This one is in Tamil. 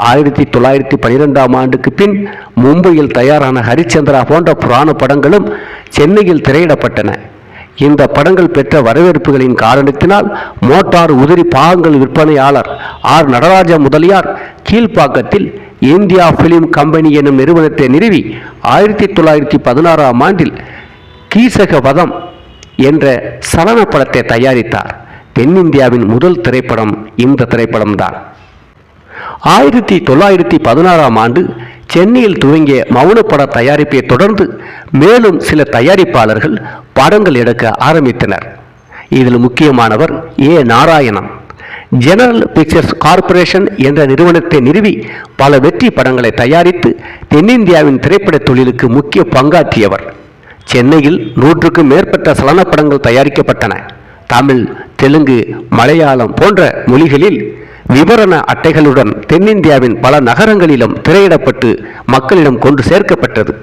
1912ஆம் ஆண்டுக்கு பின் மும்பையில் தயாரான ஹரிச்சந்திரா போன்ற புராண படங்களும் சென்னையில் திரையிடப்பட்டன. இந்த படங்கள் பெற்ற வரவேற்புகளின் காரணத்தினால் மோட்டார் உதிரி பாகங்கள் விற்பனையாளர் ஆர். நடராஜ முதலியார் கீழ்ப்பாக்கத்தில் இந்தியா பிலிம் கம்பெனி எனும் நிறுவனத்தை நிறுவி 1916ஆம் ஆண்டில் கீசகவதம் என்ற சலன படத்தை தயாரித்தார். தென்னிந்தியாவின் முதல் திரைப்படம் இந்த திரைப்படம்தான். 1916ஆம் ஆண்டு சென்னையில் துவங்கிய மௌனப்பட தயாரிப்பை தொடர்ந்து மேலும் சில தயாரிப்பாளர்கள் படங்கள் எடுக்க ஆரம்பித்தனர். இதில் முக்கியமானவர் ஏ. நாராயணன். ஜெனரல் பிக்சர்ஸ் கார்ப்பரேஷன் என்ற நிறுவனத்தை நிறுவி பல வெற்றி படங்களை தயாரித்து தென்னிந்தியாவின் திரைப்பட தொழிலுக்கு முக்கிய பங்காற்றியவர். சென்னையில் 100க்கும் மேற்பட்ட சலன படங்கள் தயாரிக்கப்பட்டன. தமிழ், தெலுங்கு, மலையாளம் போன்ற மொழிகளில் விவரண அட்டைகளுடன் தென்னிந்தியாவின் பல நகரங்களிலும் திரையிடப்பட்டு மக்களிடம் கொண்டு சேர்க்கப்பட்டது.